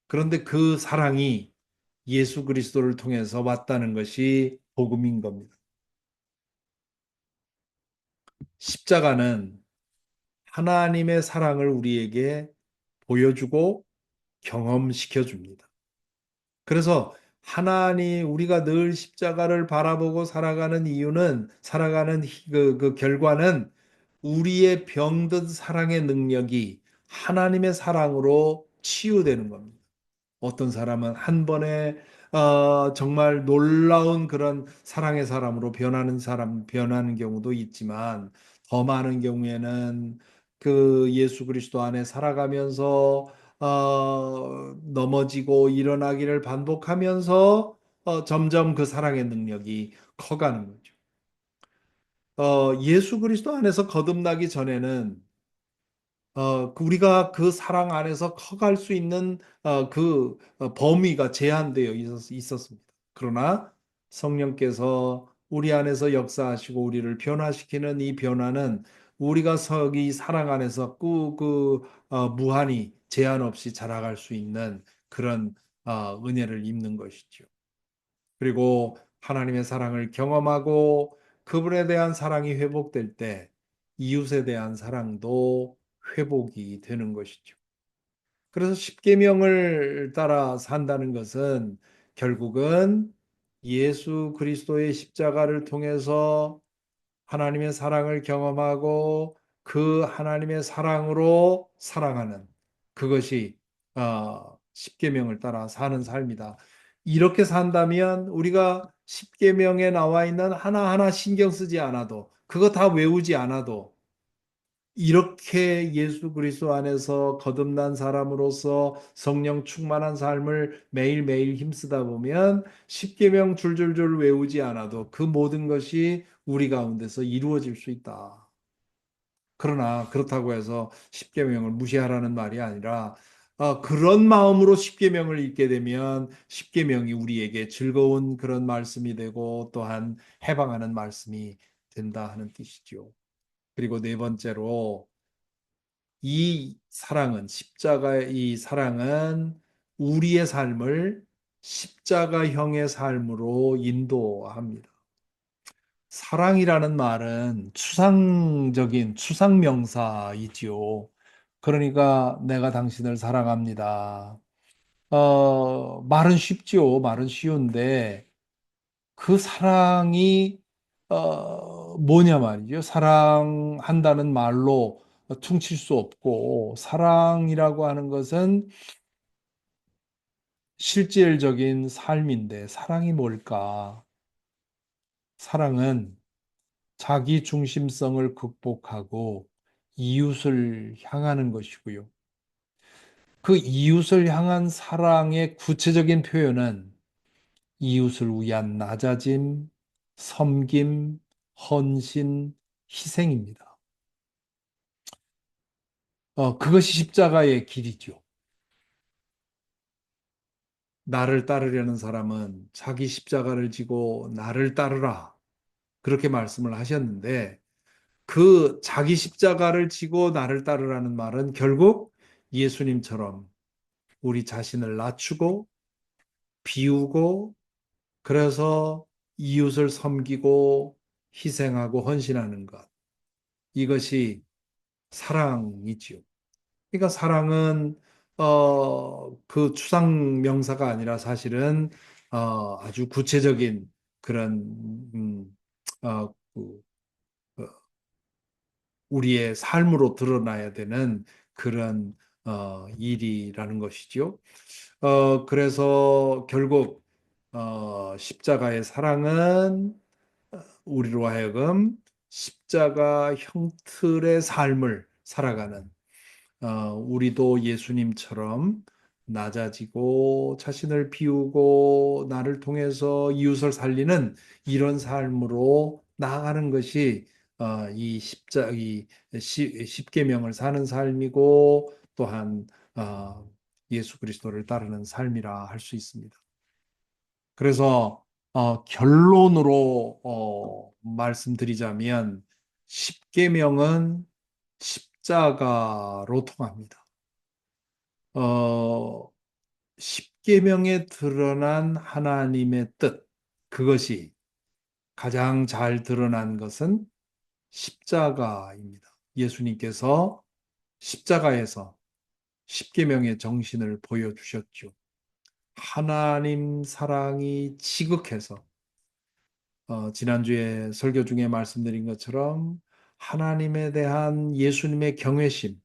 그런데 그 사랑이 예수 그리스도를 통해서 왔다는 것이 복음인 겁니다. 십자가는 하나님의 사랑을 우리에게 보여주고 경험시켜 줍니다. 그래서 우리가 늘 십자가를 바라보고 살아가는 이유는, 살아가는 그 결과는 우리의 병든 사랑의 능력이 하나님의 사랑으로 치유되는 겁니다. 어떤 사람은 한 번에 정말 놀라운 그런 사랑의 사람으로 변하는 경우도 있지만, 더 많은 경우에는 그 예수 그리스도 안에 살아가면서 넘어지고 일어나기를 반복하면서 점점 그 사랑의 능력이 커가는 거죠. 예수 그리스도 안에서 거듭나기 전에는 우리가 그 사랑 안에서 커갈 수 있는 범위가 제한되어 있었습니다. 그러나 성령께서 우리 안에서 역사하시고 우리를 변화시키는 이 변화는 우리가 이 사랑 안에서 무한히 제한 없이 자라갈 수 있는 그런 은혜를 입는 것이죠. 그리고 하나님의 사랑을 경험하고 그분에 대한 사랑이 회복될 때 이웃에 대한 사랑도 회복이 되는 것이죠. 그래서 십계명을 따라 산다는 것은 결국은 예수 그리스도의 십자가를 통해서 하나님의 사랑을 경험하고 그 하나님의 사랑으로 사랑하는, 그것이 십계명을 따라 사는 삶이다. 이렇게 산다면 우리가 십계명에 나와 있는 하나하나 신경 쓰지 않아도, 그거 다 외우지 않아도, 이렇게 예수 그리스도 안에서 거듭난 사람으로서 성령 충만한 삶을 매일매일 힘쓰다 보면 십계명 줄줄줄 외우지 않아도 그 모든 것이 우리 가운데서 이루어질 수 있다. 그러나 그렇다고 해서 십계명을 무시하라는 말이 아니라, 그런 마음으로 십계명을 읽게 되면 십계명이 우리에게 즐거운 그런 말씀이 되고 또한 해방하는 말씀이 된다 하는 뜻이죠. 그리고 네 번째로, 이 사랑은 우리의 삶을 십자가형의 삶으로 인도합니다. 사랑이라는 말은 추상명사이지요. 그러니까 내가 당신을 사랑합니다. 말은 쉽지요. 말은 쉬운데 그 사랑이 뭐냐 말이죠. 사랑한다는 말로 퉁칠 수 없고, 사랑이라고 하는 것은 실질적인 삶인데, 사랑이 뭘까? 사랑은 자기 중심성을 극복하고 이웃을 향하는 것이고요. 그 이웃을 향한 사랑의 구체적인 표현은 이웃을 위한 낮아짐, 섬김, 헌신, 희생입니다. 그것이 십자가의 길이죠. 나를 따르려는 사람은 자기 십자가를 지고 나를 따르라. 그렇게 말씀을 하셨는데, 그 자기 십자가를 지고 나를 따르라는 말은 결국 예수님처럼 우리 자신을 낮추고 비우고 그래서 이웃을 섬기고 희생하고 헌신하는 것. 이것이 사랑이지요. 그러니까 사랑은 그 추상 명사가 아니라 사실은 아주 구체적인 그런 그, 어, 우리의 삶으로 드러나야 되는 그런 일이라는 것이죠. 그래서 결국 십자가의 사랑은 우리로 하여금 십자가 형틀의 삶을 살아가는 우리도 예수님처럼 낮아지고 자신을 비우고 나를 통해서 이웃을 살리는 이런 삶으로 나아가는 것이 이 십계명을 사는 삶이고 또한 예수 그리스도를 따르는 삶이라 할 수 있습니다. 그래서 결론으로 말씀드리자면 십계명은 십자가로 통합니다. 어, 십계명에 드러난 하나님의 뜻, 그것이 가장 잘 드러난 것은 십자가입니다. 예수님께서 십자가에서 십계명의 정신을 보여주셨죠. 하나님 사랑이 지극해서 지난주에 설교 중에 말씀드린 것처럼 하나님에 대한 예수님의 경외심,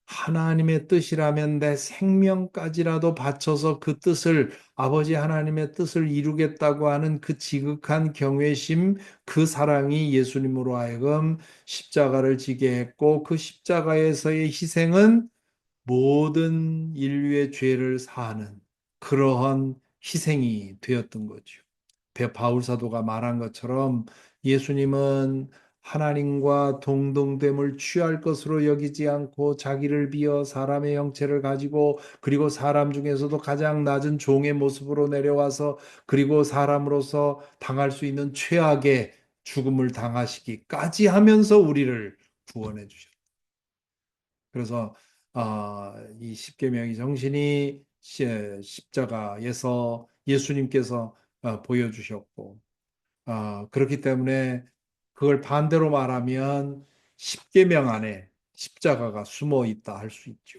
하나님의 뜻이라면 내 생명까지라도 바쳐서 그 뜻을, 아버지 하나님의 뜻을 이루겠다고 하는 그 지극한 경외심, 그 사랑이 예수님으로 하여금 십자가를 지게 했고, 그 십자가에서의 희생은 모든 인류의 죄를 사하는 그러한 희생이 되었던 거죠. 바울 사도가 말한 것처럼 예수님은 하나님과 동등됨을 취할 것으로 여기지 않고 자기를 비어 사람의 형체를 가지고 그리고 사람 중에서도 가장 낮은 종의 모습으로 내려와서 그리고 사람으로서 당할 수 있는 최악의 죽음을 당하시기까지 하면서 우리를 구원해 주셨다. 그래서 이 십계명의 정신이 십자가에서 예수님께서 보여주셨고 그렇기 때문에 그걸 반대로 말하면 십계명 안에 십자가가 숨어 있다 할 수 있죠.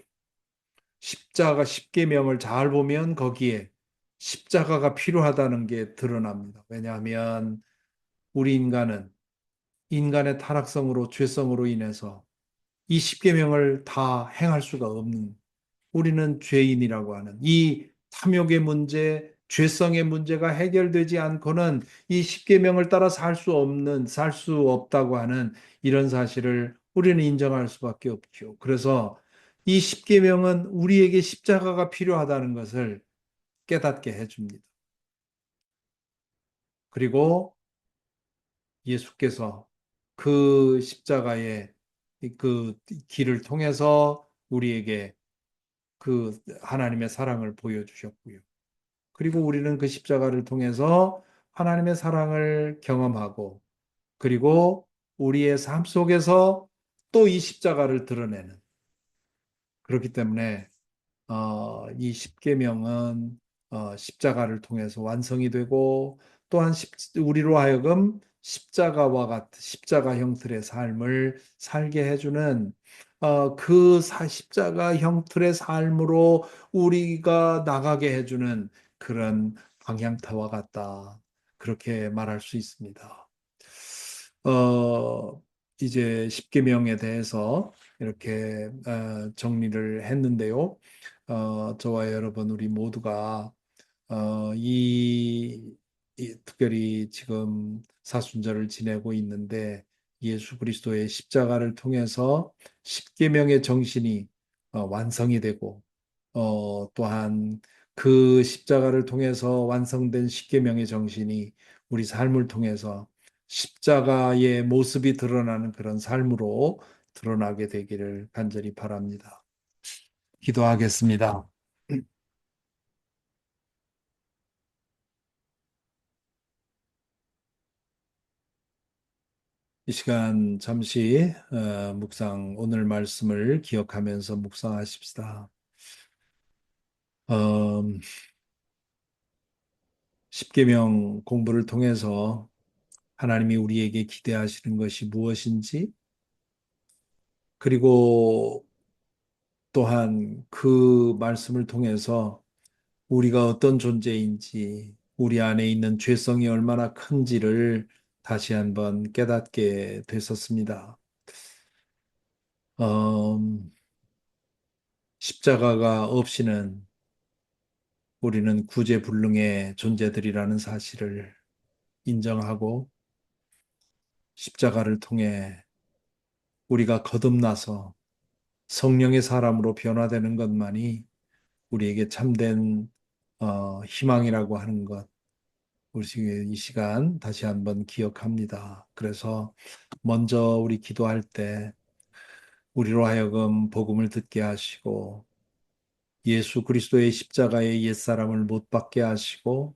십계명을 잘 보면 거기에 십자가가 필요하다는 게 드러납니다. 왜냐하면 우리 인간은 인간의 타락성으로 죄성으로 인해서 이 십계명을 다 행할 수가 없는 우리는 죄인이라고 하는 이 탐욕의 문제, 죄성의 문제가 해결되지 않고는 이 십계명을 따라 살 수 없다고 하는 이런 사실을 우리는 인정할 수밖에 없죠. 그래서 이 십계명은 우리에게 십자가가 필요하다는 것을 깨닫게 해줍니다. 그리고 예수께서 그 십자가의 그 길을 통해서 우리에게 그 하나님의 사랑을 보여주셨고요. 그리고 우리는 그 십자가를 통해서 하나님의 사랑을 경험하고 그리고 우리의 삶 속에서 또 이 십자가를 드러내는 그렇기 때문에 이 십계명은 십자가를 통해서 완성이 되고 또한 우리로 하여금 십자가와 같은 십자가 형틀의 삶을 살게 해주는 십자가 형틀의 삶으로 우리가 나가게 해주는 그런 방향타와 같다. 그렇게 말할 수 있습니다. 어, 이제 십계명에 대해서 이렇게 정리를 했는데요. 저와 여러분 우리 모두가 어, 이, 특별히 지금 사순절을 지내고 있는데 예수 그리스도의 십자가를 통해서 십계명의 정신이 완성이 되고 또한 그 십자가를 통해서 완성된 십계명의 정신이 우리 삶을 통해서 십자가의 모습이 드러나는 그런 삶으로 드러나게 되기를 간절히 바랍니다. 기도하겠습니다. 이 시간 잠시 오늘 말씀을 기억하면서 묵상하십시다. 음, 십계명 공부를 통해서 하나님이 우리에게 기대하시는 것이 무엇인지, 그리고 또한 그 말씀을 통해서 우리가 어떤 존재인지, 우리 안에 있는 죄성이 얼마나 큰지를 다시 한번 깨닫게 됐었습니다. 음, 십자가가 없이는 우리는 구제불능의 존재들이라는 사실을 인정하고, 십자가를 통해 우리가 거듭나서 성령의 사람으로 변화되는 것만이 우리에게 참된 희망이라고 하는 것, 우리 이 시간 다시 한번 기억합니다. 그래서 먼저 우리 기도할 때 우리로 하여금 복음을 듣게 하시고, 예수 그리스도의 십자가의 옛사람을 못 박게 하시고,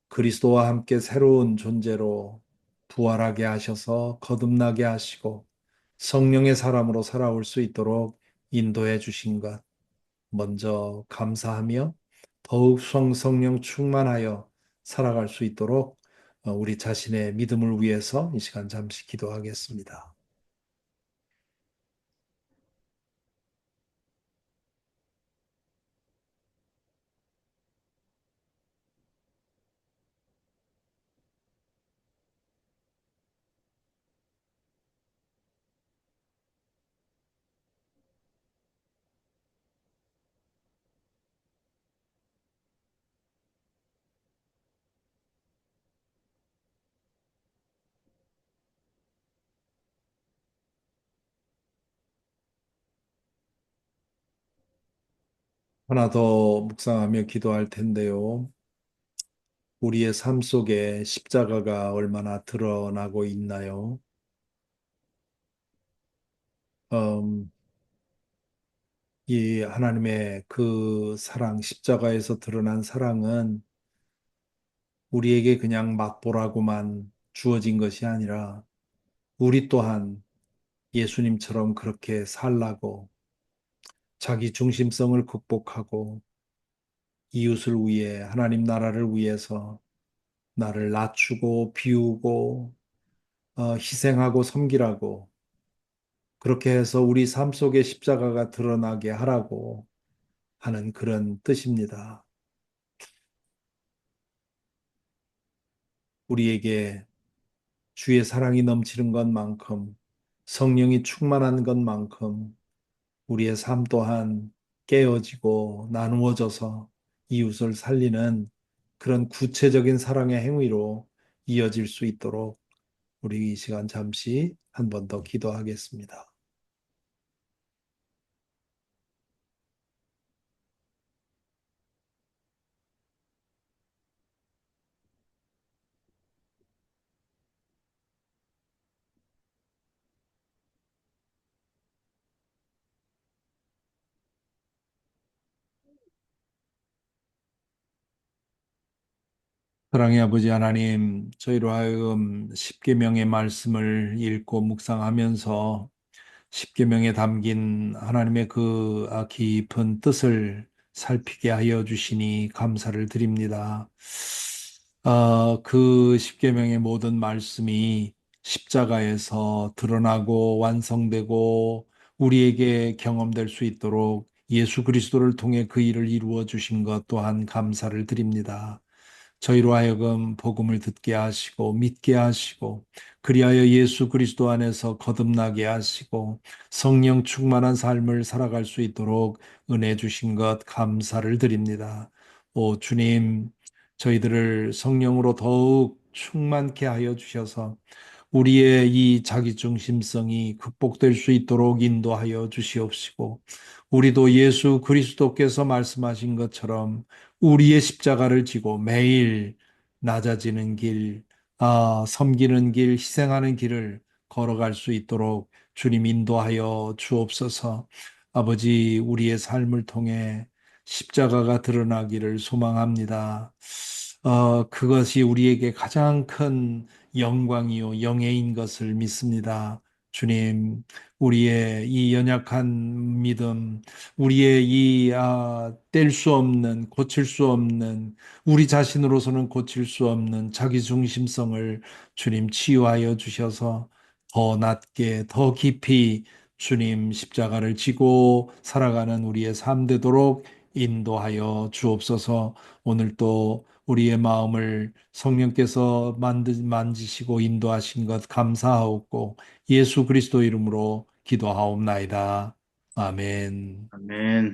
그리스도와 함께 새로운 존재로 부활하게 하셔서 거듭나게 하시고 성령의 사람으로 살아올 수 있도록 인도해 주신 것 먼저 감사하며, 더욱 성령 충만하여 살아갈 수 있도록 우리 자신의 믿음을 위해서 이 시간 잠시 기도하겠습니다. 하나 더 묵상하며 기도할 텐데요. 우리의 삶 속에 십자가가 얼마나 드러나고 있나요? 음, 이 하나님의 그 사랑, 십자가에서 드러난 사랑은 우리에게 그냥 맛보라고만 주어진 것이 아니라 우리 또한 예수님처럼 그렇게 살라고, 자기 중심성을 극복하고 이웃을 위해, 하나님 나라를 위해서 나를 낮추고 비우고 희생하고 섬기라고, 그렇게 해서 우리 삶 속에 십자가가 드러나게 하라고 하는 그런 뜻입니다. 우리에게 주의 사랑이 넘치는 것만큼, 성령이 충만한 것만큼 우리의 삶 또한 깨어지고 나누어져서 이웃을 살리는 그런 구체적인 사랑의 행위로 이어질 수 있도록 우리 이 시간 잠시 한 번 더 기도하겠습니다. 사랑의 아버지 하나님, 저희로 하여금 십계명의 말씀을 읽고 묵상하면서 십계명에 담긴 하나님의 그 깊은 뜻을 살피게 하여 주시니 감사를 드립니다. 그 십계명의 모든 말씀이 십자가에서 드러나고 완성되고 우리에게 경험될 수 있도록 예수 그리스도를 통해 그 일을 이루어 주신 것 또한 감사를 드립니다. 저희로 하여금 복음을 듣게 하시고 믿게 하시고, 그리하여 예수 그리스도 안에서 거듭나게 하시고 성령 충만한 삶을 살아갈 수 있도록 은혜 주신 것 감사를 드립니다. 오 주님, 저희들을 성령으로 더욱 충만케 하여 주셔서 우리의 이 자기중심성이 극복될 수 있도록 인도하여 주시옵시고, 우리도 예수 그리스도께서 말씀하신 것처럼 우리의 십자가를 지고 매일 낮아지는 길, 섬기는 길, 희생하는 길을 걸어갈 수 있도록 주님 인도하여 주옵소서. 아버지, 우리의 삶을 통해 십자가가 드러나기를 소망합니다. 그것이 우리에게 가장 큰 영광이요, 영예인 것을 믿습니다. 주님, 우리의 이 연약한 믿음, 우리의 이 뗄 수 없는, 고칠 수 없는, 우리 자신으로서는 고칠 수 없는 자기 중심성을 주님 치유하여 주셔서 더 낮게, 더 깊이 주님 십자가를 지고 살아가는 우리의 삶 되도록 인도하여 주옵소서. 오늘 또 우리의 마음을 성령께서 만지시고 인도하신 것 감사하옵고 예수 그리스도 이름으로 기도하옵나이다. 아멘. 아멘.